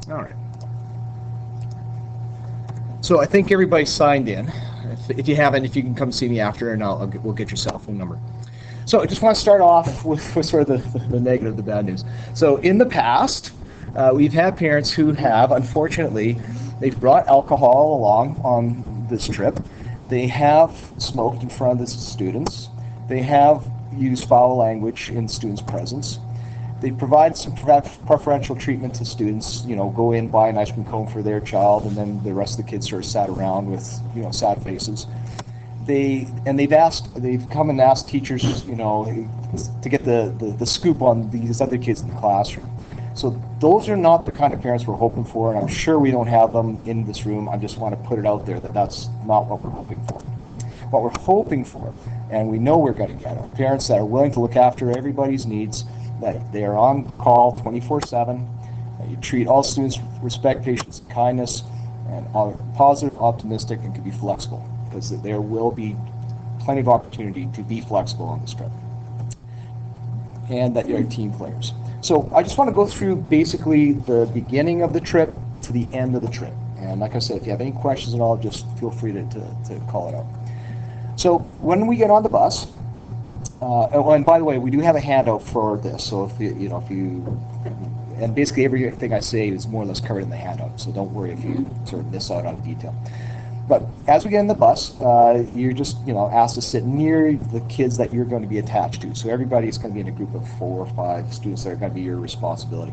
All right. So I think everybody signed in. If you haven't, if you can come see me after, and we'll get your cell phone number. So I just want to start off with sort of the negative, the bad news. So in the past, we've had parents who have, unfortunately, they've brought alcohol along on this trip. They have smoked in front of the students. They have used foul language in students' presence. They provide some preferential treatment to students. Go in, buy an ice cream cone for their child, and then the rest of the kids sort of sat around with sad faces. They've come and asked teachers, to get the scoop on these other kids in the classroom. So those are not the kind of parents we're hoping for, and I'm sure we don't have them in this room. I just want to put it out there that that's not what we're hoping for. What we're hoping for, and we know we're going to get, are parents that are willing to look after everybody's needs, that they are on call 24/7, that you treat all students with respect, patience, and kindness, and are positive, optimistic, and can be flexible, because there will be plenty of opportunity to be flexible on this trip, and that you're team players. So I just want to go through basically the beginning of the trip to the end of the trip. And like I said, if you have any questions at all, just feel free to call it out. So when we get on the bus, and by the way, we do have a handout for this. So and basically everything I say is more or less covered in the handout. So don't worry if you sort of miss out on detail. But as we get in the bus, you're just asked to sit near the kids that you're going to be attached to. So everybody's going to be in a group of 4 or 5 students that are going to be your responsibility.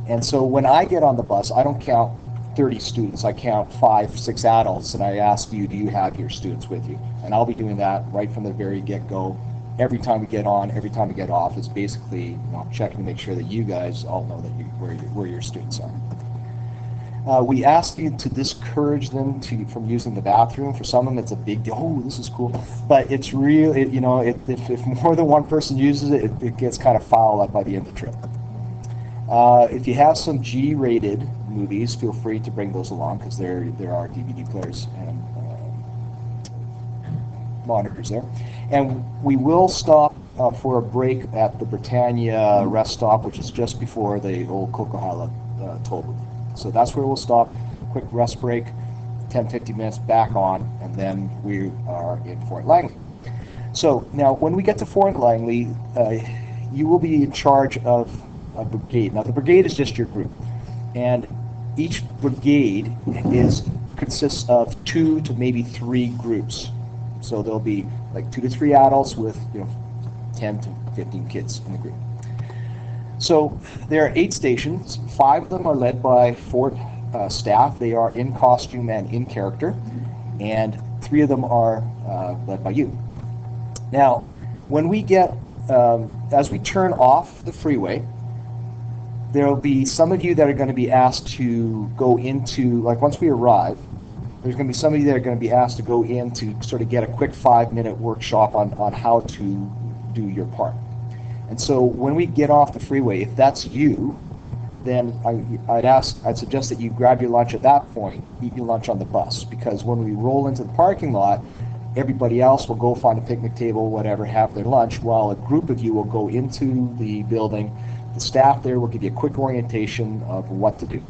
And so when I get on the bus, I don't count 30 students. I count 5, 6 adults, and I ask you, do you have your students with you? And I'll be doing that right from the very get-go. Every time we get on, every time we get off, it's basically checking to make sure that you guys all know that where your students are. We ask you to discourage them from using the bathroom. For some of them, it's a big deal. Oh, this is cool. But it's real. If more than one person uses it, it gets kind of foul up by the end of the trip. If you have some G-rated movies, feel free to bring those along, because there are DVD players and monitors there. And we will stop for a break at the Britannia rest stop, which is just before the old Coquihalla toll booth. So that's where we'll stop. Quick rest break, 10-15 minutes, back on, and then we are in Fort Langley. So now when we get to Fort Langley, you will be in charge of a brigade. Now the brigade is just your group, and each brigade consists of 2 to maybe 3 groups. So there'll be like 2 to 3 adults with 10 to 15 kids in the group. So there are 8 stations. 5 of them are led by Fort staff. They are in costume and in character, and 3 of them are led by you. Now, when we get, as we turn off the freeway, there will be some of you that are going to be asked to go into, like once we arrive, there's going to be some of you that are going to be asked to go in to sort of get a quick 5-minute workshop on how to do your part. And so when we get off the freeway, if that's you, then I'd suggest that you grab your lunch at that point, eat your lunch on the bus, because when we roll into the parking lot, everybody else will go find a picnic table, whatever, have their lunch, while a group of you will go into the building. The staff there will give you a quick orientation of what to do.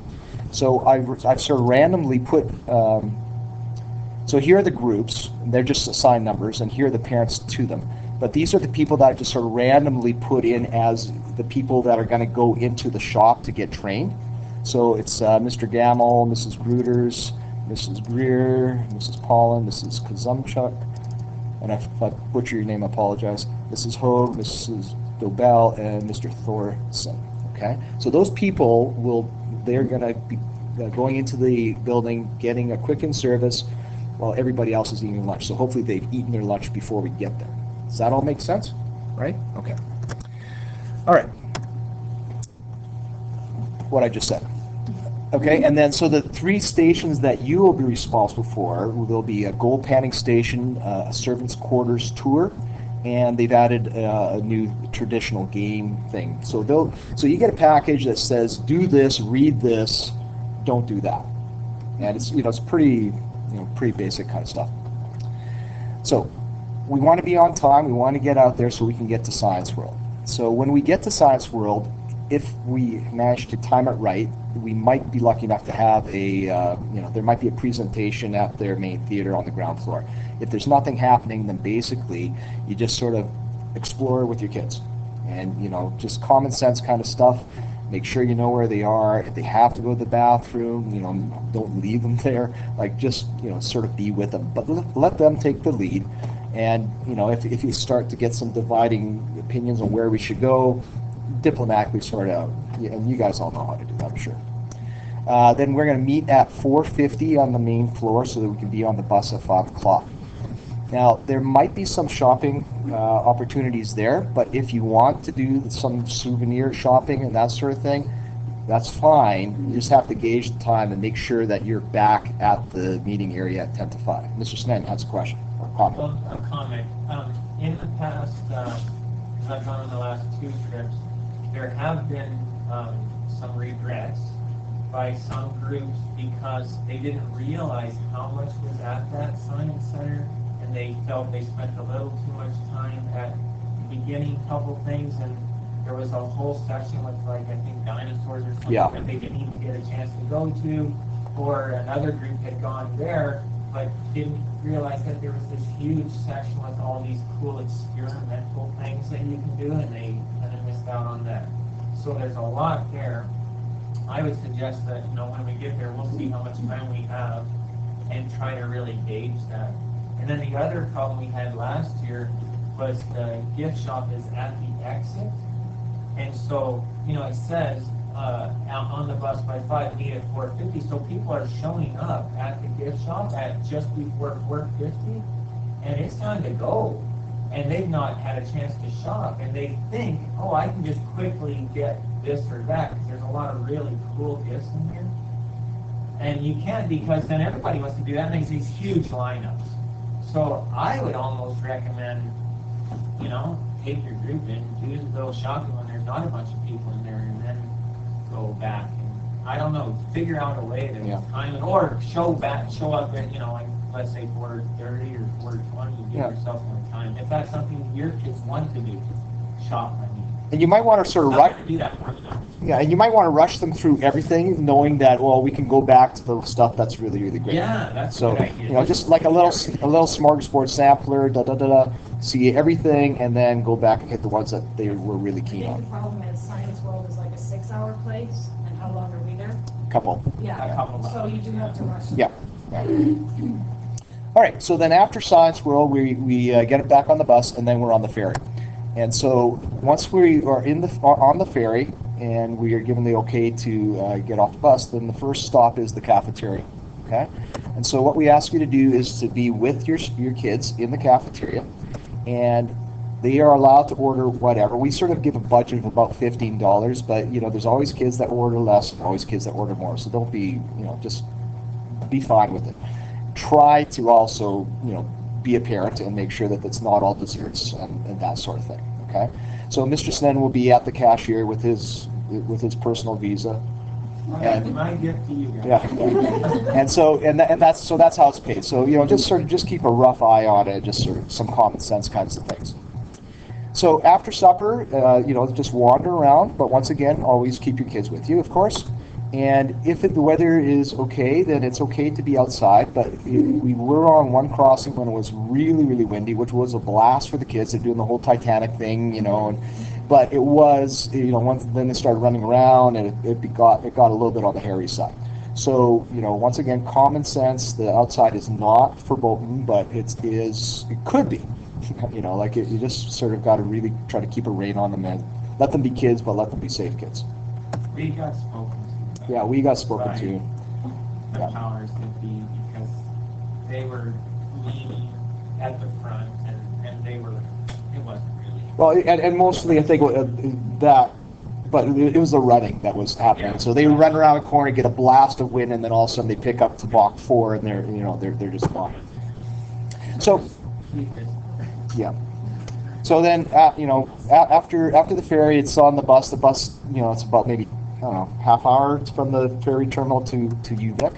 So I've sort of randomly put, so here are the groups, and they're just assigned numbers, and here are the parents to them. But these are the people that I just sort of randomly put in as the people that are going to go into the shop to get trained. So it's Mr. Gamel, Mrs. Gruters, Mrs. Greer, Mrs. Pollen, Mrs. Kazumchuk, and if I butcher your name, I apologize, Mrs. Hogue, Mrs. Dobell, and Mr. Thorson. Okay, so those people they're going to be going into the building, getting a quick in service while everybody else is eating lunch. So hopefully they've eaten their lunch before we get there. Does that all make sense? Right? Okay. All right. What I just said. Okay, and then so the 3 stations that you will be responsible for, there'll be a gold panning station, a servants' quarters tour, and they've added a new traditional game thing. So you get a package that says, do this, read this, don't do that. And it's pretty basic kind of stuff. So we want to be on time, we want to get out there so we can get to Science World. So when we get to Science World, if we manage to time it right, we might be lucky enough to have there might be a presentation at their main theater on the ground floor. If there's nothing happening, then basically you just sort of explore with your kids, and just common sense kind of stuff. Make sure you know where they are. If they have to go to the bathroom, don't leave them there. Like, just sort of be with them, but let them take the lead. And if you start to get some dividing opinions on where we should go, diplomatically sort out. And you guys all know how to do that, I'm sure. Then we're going to meet at 4:50 on the main floor so that we can be on the bus at 5 o'clock. Now, there might be some shopping opportunities there, but if you want to do some souvenir shopping and that sort of thing, that's fine. You just have to gauge the time and make sure that you're back at the meeting area at 10 to 5. Mr. Snen has a question or comment. Well, a comment. In the past, because I've gone on the last 2 trips, there have been some regrets by some groups because they didn't realize how much was at that science center, and they felt they spent a little too much time at the beginning couple things, and there was a whole section with, like, I think dinosaurs or something that they didn't even get a chance to go to, or another group had gone there but didn't realize that there was this huge section with all these cool experimental things that you can do, and they kind of missed out on that. So there's a lot there. I would suggest that, when we get there, we'll see how much time we have and try to really gauge that. And then the other problem we had last year was the gift shop is at the exit. And so, it says out on the bus by 5, meet at 4:50. So people are showing up at the gift shop at just before 4:50, and it's time to go. And they've not had a chance to shop, and they think, oh, I can just quickly get this or that, because there's a lot of really cool gifts in here. And you can't, because then everybody wants to do that, and there's these huge lineups. So I would almost recommend, take your group in, do the little shopping when there's not a bunch of people in there, and then go back. And I don't know, figure out a way to time it, or show up at, like, let's say 4:30 or 4:20, you give yourself more time. If that's something your kids want to do, shop, And you might want to sort of rush. And you might want to rush them through everything, knowing that we can go back to the stuff that's really, really great. Yeah, that's a good idea. Just like a little smorgasbord sampler, see everything, and then go back and hit the ones that they were really keen on. The problem is Science World is like a 6-hour place, and how long are we there? Couple. Yeah. A couple. So you do have to rush. Yeah. All right. So then after Science World, we get it back on the bus, and then we're on the ferry. And so once we are on the ferry and we are given the okay to get off the bus, then the first stop is the cafeteria. Okay. And so what we ask you to do is to be with your kids in the cafeteria, and they are allowed to order whatever. We sort of give a budget of about $15, but there's always kids that order less and always kids that order more. So don't be, just be fine with it. Try to also, be a parent and make sure that it's not all desserts and that sort of thing. Okay. So Mr. Snen will be at the cashier with his personal Visa. And my gift to you guys. Yeah. And that's how it's paid. So just keep a rough eye on it, just sort of some common sense kinds of things. So after supper, just wander around, but once again, always keep your kids with you, of course. And if the weather is okay, then it's okay to be outside. But we were on one crossing when it was really, really windy, which was a blast for the kids. They're doing the whole Titanic thing, but it was, then they started running around, and it got a little bit on the hairy side. So, once again, common sense. The outside is not verboten, but it could be. You just sort of got to really try to keep a rein on them and let them be kids, but let them be safe kids. We got spoken to. Yeah, we got spoken to. The powers that be, because they were leaning at the front, and it wasn't really. Well, and mostly I think that, but it was the running that was happening. Yeah. So they run around a corner, get a blast of wind, and then all of a sudden they pick up to Mach 4, and they're just gone. So, yeah. So then, after the ferry, it's on the bus. The bus, it's about maybe, I don't know, half hour from the ferry terminal to UVic.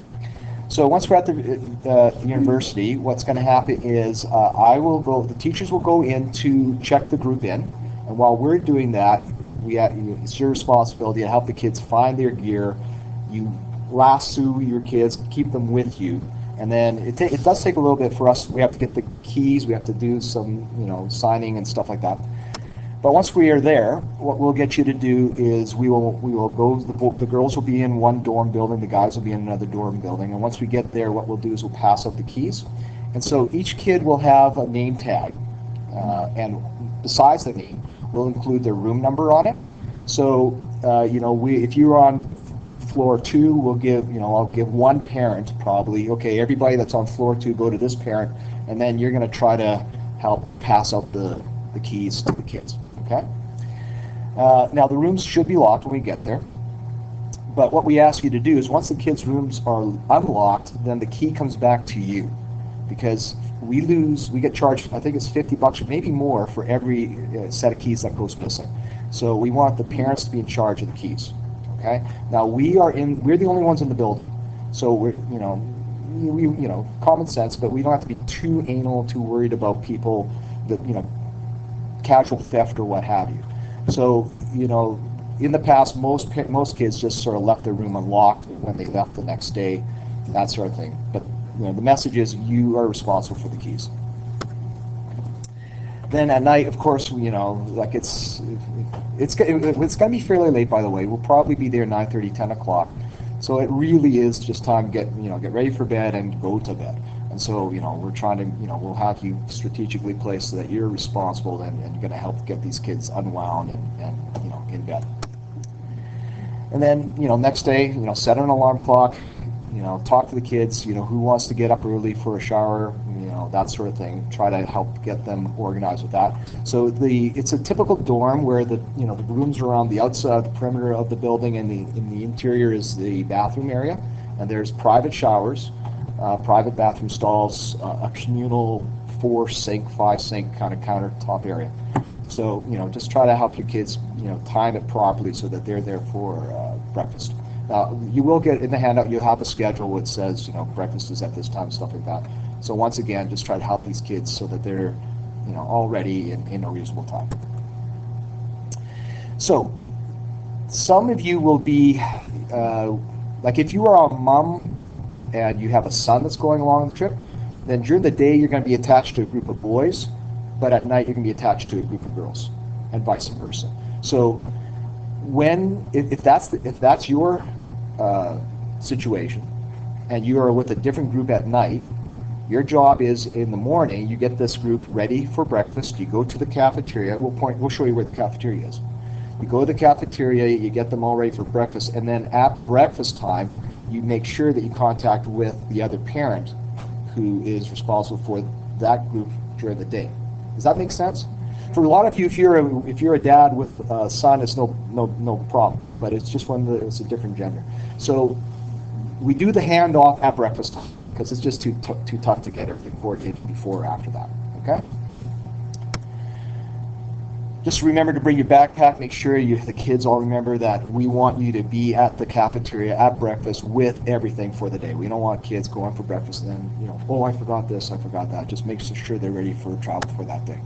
So once we're at the university, what's going to happen is the teachers will go in to check the group in, and while we're doing that, it's your responsibility to help the kids find their gear. You lasso your kids, keep them with you, and then it does take a little bit for us. We have to get the keys, we have to do some signing and stuff like that. But once we are there, what we'll get you to do is we will go. The girls will be in one dorm building, the guys will be in another dorm building, and once we get there, what we'll do is we'll pass out the keys, and so each kid will have a name tag, and besides the name, we'll include their room number on it. So if you're on floor 2, we'll give I'll give one parent probably. Okay, everybody that's on floor 2, go to this parent, and then you're going to try to help pass out the keys to the kids. Okay. Now the rooms should be locked when we get there. But what we ask you to do is once the kids' rooms are unlocked, then the key comes back to you, because we get charged, I think it's $50 or maybe more for every set of keys that goes missing. So we want the parents to be in charge of the keys. Okay. Now we're the only ones in the building, so we're common sense, but we don't have to be too anal, too worried about people that casual theft or what have you. So in the past, most kids just sort of left their room unlocked when they left the next day, that sort of thing. But the message is you are responsible for the keys. Then at night, of course, it's going to be fairly late, by the way. We'll probably be there 9:30, 10 o'clock. So it really is just time to get ready for bed and go to bed. And so, we're trying to, we'll have you strategically placed so that you're responsible and you're going to help get these kids unwound and in bed. And then, next day, set an alarm clock, talk to the kids, who wants to get up early for a shower, that sort of thing. Try to help get them organized with that. So it's a typical dorm where the rooms are on the outside, the perimeter of the building, and in the interior is the bathroom area, and there's private showers, private bathroom stalls, a communal 4-sink, 5-sink kind of countertop area. So just try to help your kids time it properly so that they're there for breakfast. Now you will get in the handout, you'll have a schedule which says breakfast is at this time, stuff like that. So once again, just try to help these kids so that they're all ready in a reasonable time. So some of you will be like if you are a mom and you have a son that's going along the trip, then during the day you're going to be attached to a group of boys, but at night you're going to be attached to a group of girls, and vice versa. So if that's your situation, and you are with a different group at night, your job is in the morning you get this group ready for breakfast. You go to the cafeteria. We'll show you where the cafeteria is. You go to the cafeteria, you get them all ready for breakfast, and then at breakfast time, you make sure that you contact with the other parent who is responsible for that group during the day. Does that make sense? For a lot of you, if you're a dad with a son, it's no problem. But it's just when it's a different gender. So we do the handoff at breakfast time because it's just too tough to get everything coordinated before or after that. Okay. Just remember to bring your backpack. Make sure the kids all remember that we want you to be at the cafeteria at breakfast with everything for the day. We don't want kids going for breakfast and then, oh, I forgot this, I forgot that. Just make sure they're ready for travel for that day.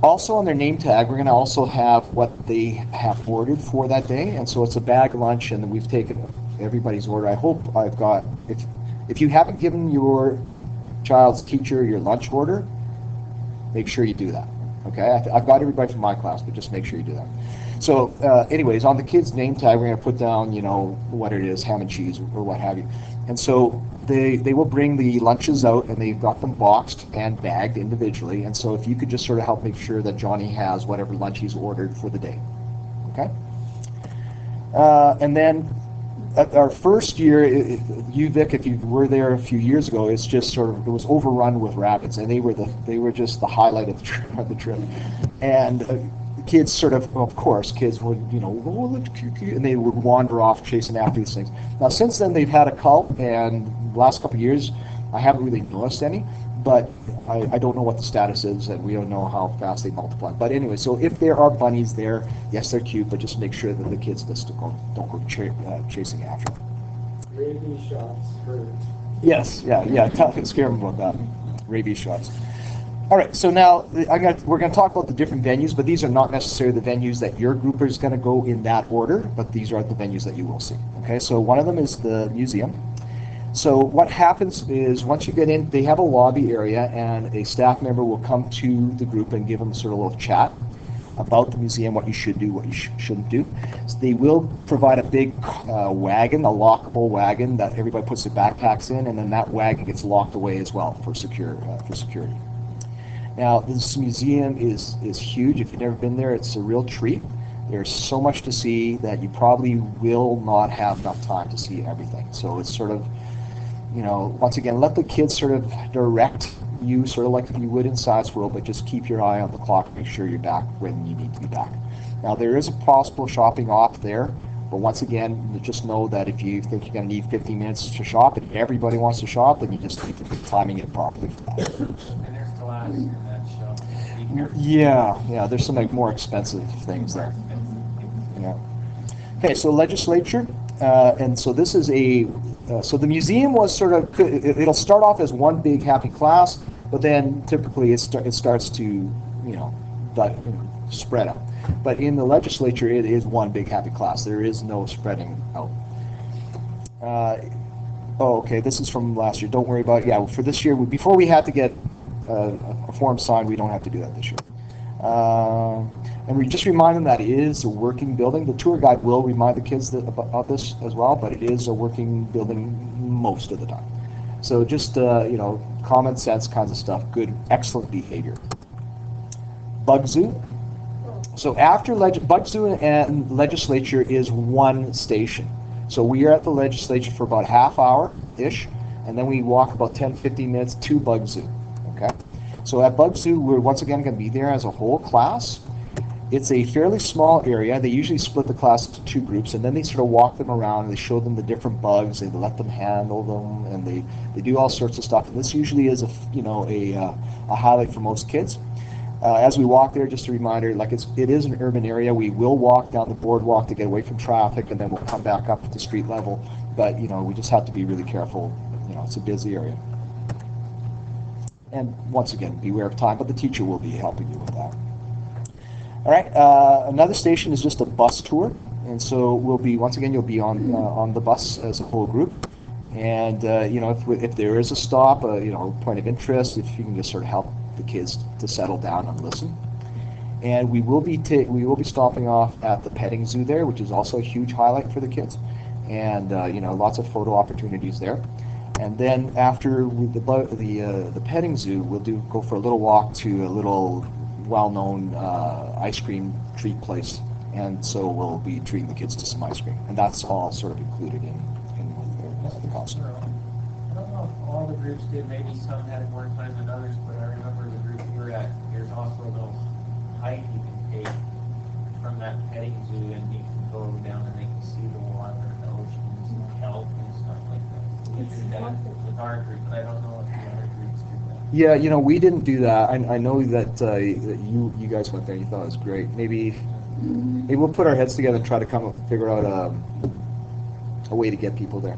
Also on their name tag, we're going to also have what they have ordered for that day. And so it's a bag lunch, and we've taken everybody's order. I hope I've got, if you haven't given your child's teacher your lunch order, make sure you do that. Okay, I've got everybody from my class, but just make sure you do that. So anyways, on the kids' name tag, we're going to put down, what it is, ham and cheese or what have you. And so they will bring the lunches out, and they've got them boxed and bagged individually. And so if you could just sort of help make sure that Johnny has whatever lunch he's ordered for the day. Okay? And then at our first year, UVic, if you were there a few years ago, it's just sort of, it was overrun with rabbits, and they were just the highlight of the trip. And kids sort of course, kids would, oh, look, and they would wander off chasing after these things. Now, since then, they've had a cult, and the last couple of years, I haven't really noticed any, but I don't know what the status is, and we don't know how fast they multiply. But anyway, so if there are bunnies there, yes, they're cute, but just make sure that the kids just don't go chasing after them. Rabies shots hurt. Yes, yeah, scare them about that. Rabies shots. All right, so now we're going to talk about the different venues, but these are not necessarily the venues that your group is going to go in that order, but these are the venues that you will see. Okay, so one of them is the museum. So what happens is once you get in, they have a lobby area, and a staff member will come to the group and give them sort of a little chat about the museum, what you should do, what you shouldn't do. So they will provide a big wagon, a lockable wagon that everybody puts their backpacks in, and then that wagon gets locked away as well for security. Now, this museum is huge. If you've never been there, it's a real treat. There's so much to see that you probably will not have enough time to see everything. So it's sort of, once again, let the kids sort of direct you, sort of like you would in Science World, but just keep your eye on the clock and make sure you're back when you need to be back. Now, there is a possible shopping off there, but once again, just know that if you think you're going to need 15 minutes to shop and everybody wants to shop, then you just need to be timing it properly for that. And there's glass in that shop. Be careful. Yeah, there's some more expensive things there. Yeah. Okay, so legislature, and so this is so the museum was sort of, it'll start off as one big happy class, but then typically it starts to, spread out. But in the legislature, it is one big happy class. There is no spreading out. Okay, this is from last year. Don't worry about it. Yeah, for this year, before we had to get a form signed, we don't have to do that this year. And we just remind them that it is a working building. The tour guide will remind the kids about this as well, but it is a working building most of the time. So just, common sense kinds of stuff, good, excellent behavior. Bug Zoo. So after Bug Zoo and legislature is one station. So we are at the legislature for about half hour-ish, and then we walk about 10-15 minutes to Bug Zoo. Okay? So at Bug Zoo, we're once again going to be there as a whole class. It's a fairly small area. They usually split the class into two groups, and then they sort of walk them around, and they show them the different bugs, they let them handle them, and they do all sorts of stuff. And this usually is a highlight for most kids. As we walk there, just a reminder, it is an urban area. We will walk down the boardwalk to get away from traffic, and then we'll come back up to street level. But we just have to be really careful. It's a busy area. And once again, beware of time, but the teacher will be helping you with that. All right, another station is just a bus tour, and so you'll be on the bus as a whole group, and if there is a stop, point of interest, if you can just sort of help the kids to settle down and listen. And we will be stopping off at the petting zoo there, which is also a huge highlight for the kids, and lots of photo opportunities there. And then after the petting zoo, we'll go for a little walk to a little well-known ice cream treat place, and so we'll be treating the kids to some ice cream, and that's all sort of included in the cost. I don't know if all the groups did, maybe some had more time than others, but I remember the group we were at, there's also a little hike you can take from that petting zoo, and you can go down and they can see the water, the oceans, and kelp and stuff like that. We did that with our group, but I don't know if the other groups did that. Yeah, we didn't do that. I know that you guys went there and you thought it was great. Maybe we'll put our heads together and try to figure out a way to get people there.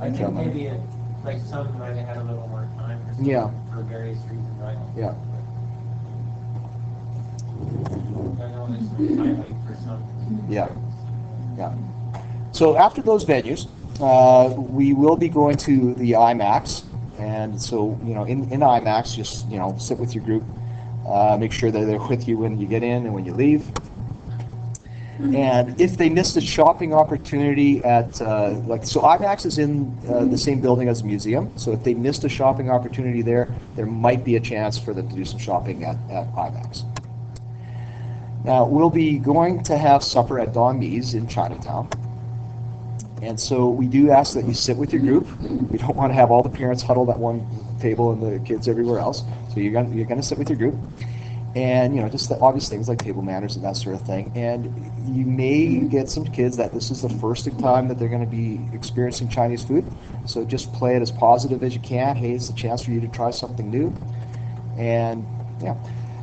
I think maybe some might have had a little more time or something. Yeah. For various reasons, right? Yeah. I know there's some highlight for some. Yeah. So after those venues, we will be going to the IMAX. And so, in IMAX, just, sit with your group, make sure that they're with you when you get in and when you leave. And if they missed a shopping opportunity so IMAX is in the same building as the museum, so if they missed a shopping opportunity there might be a chance for them to do some shopping at IMAX. Now, we'll be going to have supper at Don Me's in Chinatown. And so we do ask that you sit with your group. We don't want to have all the parents huddled at one table and the kids everywhere else. So you're going to sit with your group. And, just the obvious things like table manners and that sort of thing. And you may get some kids that this is the first time that they're going to be experiencing Chinese food. So just play it as positive as you can. Hey, it's a chance for you to try something new. And, yeah.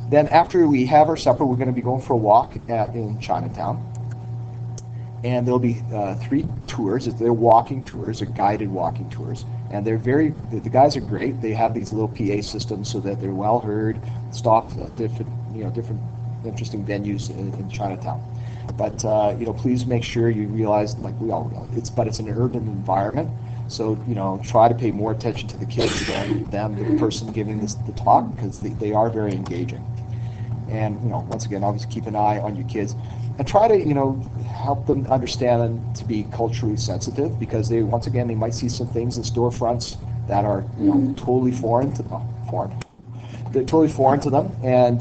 Then after we have our supper, we're going to be going for a walk in Chinatown. and there'll be 3 tours. They're walking tours, or guided walking tours, and the guys are great. They have these little PA systems so that they're well heard, stop at different interesting venues in Chinatown. But please make sure you realize, like we all realize, it's an urban environment. So try to pay more attention to the kids than the person giving the talk, because they are very engaging. And once again, obviously keep an eye on your kids, and try to help them understand and to be culturally sensitive, because they might see some things in storefronts that are totally foreign to them. They're totally foreign to them, and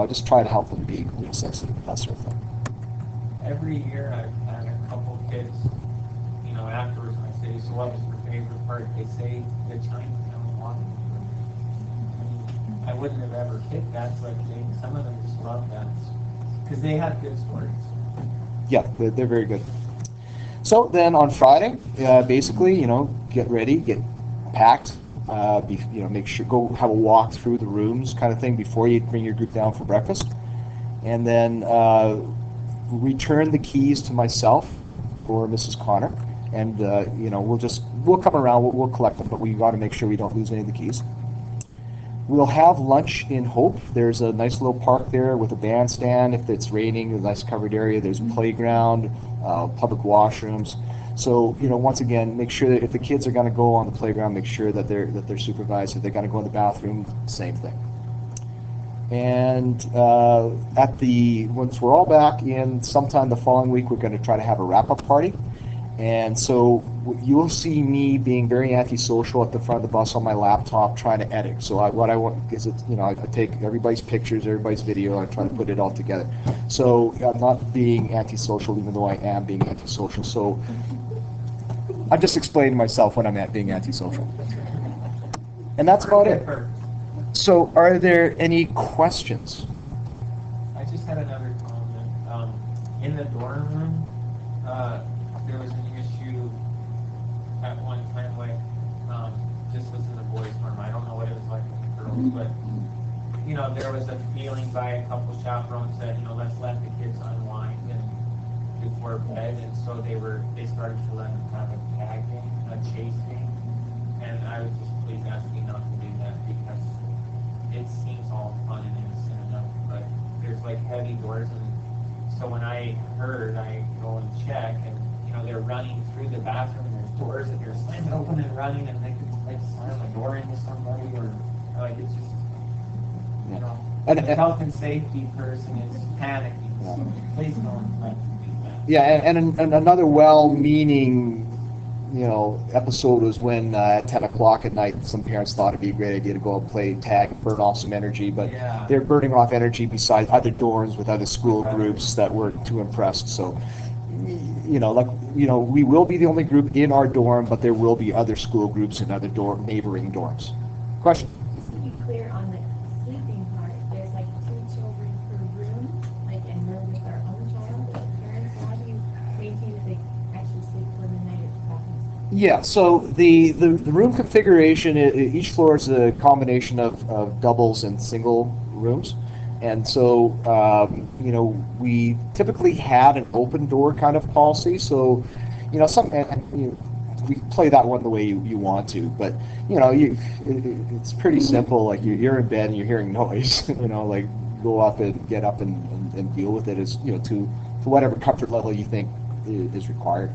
just try to help them be sensitive, that sort of thing. Every year I've had a couple kids, afterwards when I say, so what was your favorite part? They say the Chinatown walking tour. I wouldn't have ever picked that, but some of them just love that, because they have good stories. Yeah, they're very good. So then on Friday, basically, get ready, get packed, make sure, go have a walk through the rooms kind of thing before you bring your group down for breakfast. And then return the keys to myself or Mrs. Connor. And, we'll come around, we'll collect them, but we got to make sure we don't lose any of the keys. We'll have lunch in Hope. There's a nice little park there with a bandstand. If it's raining, a nice covered area. There's a playground, public washrooms. So, once again, make sure that if the kids are going to go on the playground, make sure that they're supervised. If they're going to go in the bathroom, same thing. And once we're all back in, sometime the following week, we're going to try to have a wrap-up party. And so you'll see me being very antisocial at the front of the bus on my laptop trying to edit. So what I want is, I take everybody's pictures, everybody's video, and I try to put it all together. So I'm not being antisocial, even though I am being antisocial. So I'm just explaining myself when I'm being antisocial. And that's about it. So are there any questions? I just had another comment. In the dorm room, there was an issue at one time, this was in the boys' dorm. I don't know what it was like with the girls, but there was a feeling by a couple chaperones that let's let the kids unwind and before bed, and so they started to let them have a tag game, a chase game, and I would just please ask you not to do that, because it seems all fun and innocent enough, but there's heavy doors, and so when I heard, I go and check, and they're running through the bathroom, and there's doors that they're slamming open and running, and they could slam a door into somebody, or it's just, And the health and safety person is panicking. So please don't let them do that. Yeah, and another well-meaning, episode was when at 10 o'clock at night, some parents thought it'd be a great idea to go and play tag and burn off some energy, but they're burning off energy beside other dorms with other school groups that weren't too impressed. So, we will be the only group in our dorm, but there will be other school groups in other neighboring dorms. Question? Just to be clear on the sleeping part, there's 2 children per room, and we're with our own child, the parents. How do you maintain that they actually sleep for the night at the bathroom? Yeah, so the room configuration, each floor is a combination of doubles and single rooms. And so, we typically had an open door kind of policy. So, we play that one the way you want to. But, it's pretty simple. You're in bed and you're hearing noise. Go up and get up and deal with it as to whatever comfort level you think is required.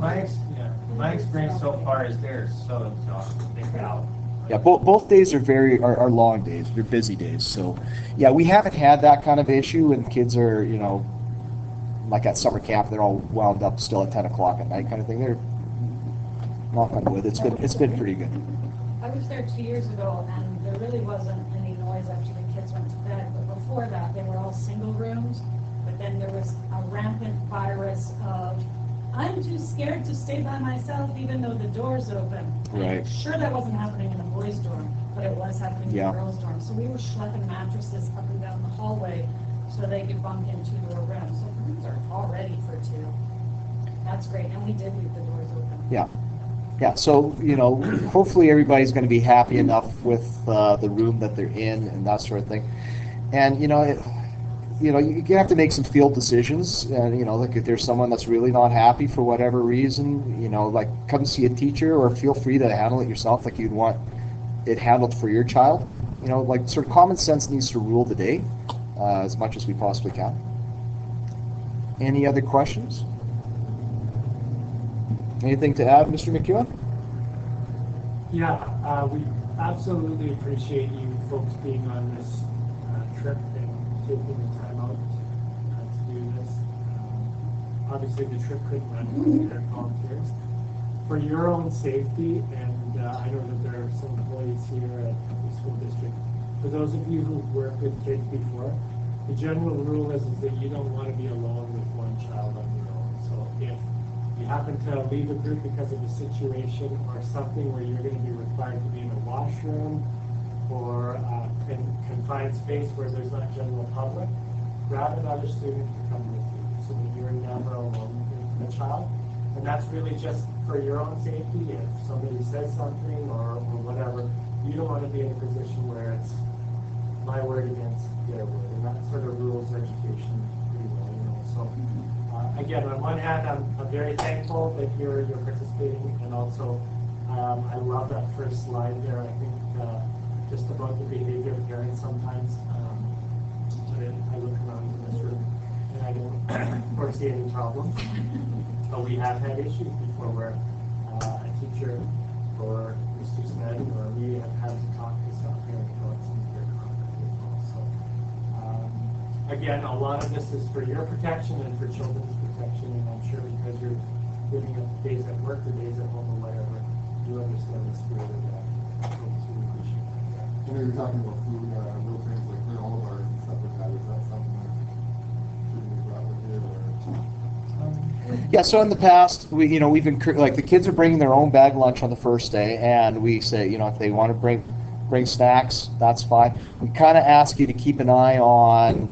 My experience so far is they're so exhausted. They're out. Yeah, both days are long days. They're busy days. So, yeah, we haven't had that kind of issue, and kids are, at summer camp, they're all wound up still at 10 o'clock at night kind of thing. They're knock on wood. It's been pretty good. I was there 2 years ago, and there really wasn't any noise after the kids went to bed, but before that, they were all single rooms, but then there was a rampant virus of, I'm too scared to stay by myself even though the door's open. Right. I'm sure that wasn't happening in the boys' dorm, but it was happening in the girls' dorm. So we were schlepping mattresses up and down the hallway so they could bunk into their room. So the rooms are all ready for 2. That's great, and we did leave the doors open. Yeah. Yeah, so, hopefully everybody's going to be happy enough with the room that they're in and that sort of thing. And, you know, you have to make some field decisions, and, you know, like if there's someone that's really not happy for whatever reason, you know, like come see a teacher, or feel free to handle it yourself like you'd want it handled for your child. You know, like sort of common sense needs to rule the day as much as we possibly can. Any other questions? Anything to add, Mr. McEwen? Yeah, we absolutely appreciate you folks being on this trip and taking the time out to do this. Obviously, the trip couldn't run without volunteers. For your own safety, and I know that there are some employees here at the school district, for those of you who've worked with kids before, the general rule is that you don't want to be alone with one child on your own. So if you happen to leave a group because of a situation or something where you're going to be required to be in a washroom or in confined space where there's not general public, grab another student to come with you so that you're never alone with the child. And that's really just for your own safety. If somebody says something or whatever, you don't want to be in a position where it's my word against their word. And that sort of rules education pretty well, you know. So again, on one hand, I'm very thankful that you're participating, and also I love that first slide there. I think just about the behavior of parents sometimes. I look around in this room and I don't foresee any problems. But we have had issues before where a teacher or Mr. Smed or me have had to talk to some parent about some of their conduct as well. So again, a lot of this is for your protection and for children's protection, and I'm sure because you're giving up days at work or days at home or whatever, you understand the spirit of that. So we appreciate that. You know, you're talking about food, little things like granola bars and stuff like that. Is that something that should be brought with you, or? Yeah, so in the past, we've encouraged, like the kids are bringing their own bag lunch on the first day, and we say, you know, if they want to bring snacks, that's fine. We kind of ask you to keep an eye on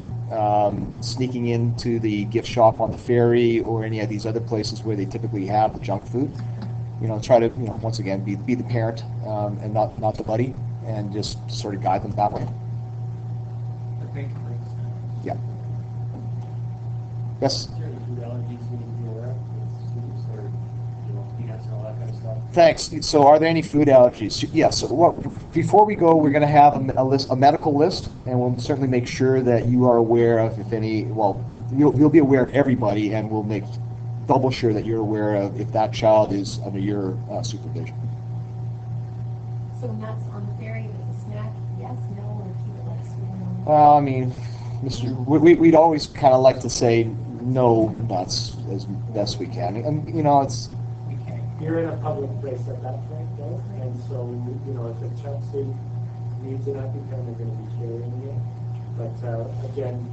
sneaking into the gift shop on the ferry or any of these other places where they typically have the junk food. You know, try to, you know, once again, be the parent and not the buddy, and just sort of guide them that way. I think it makes sense. Yeah. Yes. Thanks. So are there any food allergies? Yes. So before we go, we're going to have a medical list, and we'll certainly make sure that you are aware of if any, well, you'll be aware of everybody, and we'll make double sure that you're aware of if that child is under your supervision. So nuts on the ferry with a snack, yes, no, or keep it like sweet? Well, I mean, we'd always kind of like to say no nuts as best we can. And, you know, it's... You're in a public place at that point, though, and so, you know, if a child needs it, I think they're going to be carrying it. But again,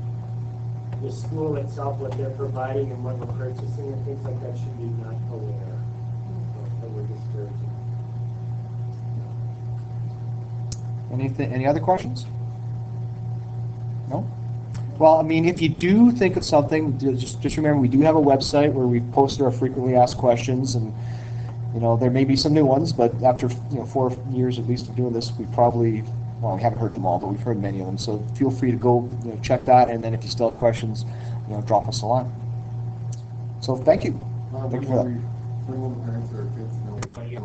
the school itself, what they're providing and what we're purchasing and things like that should be not aware that we're discouraging. Any other questions? No? Well, I mean, if you do think of something, just remember we do have a website where we post our frequently asked questions, and you know, there may be some new ones, but after 4 years at least of doing this, we probably, well, we haven't heard them all, but we've heard many of them. So feel free to go, check that, and then if you still have questions, drop us a line. So thank you. Thank you for that. Bring all the parents or kids,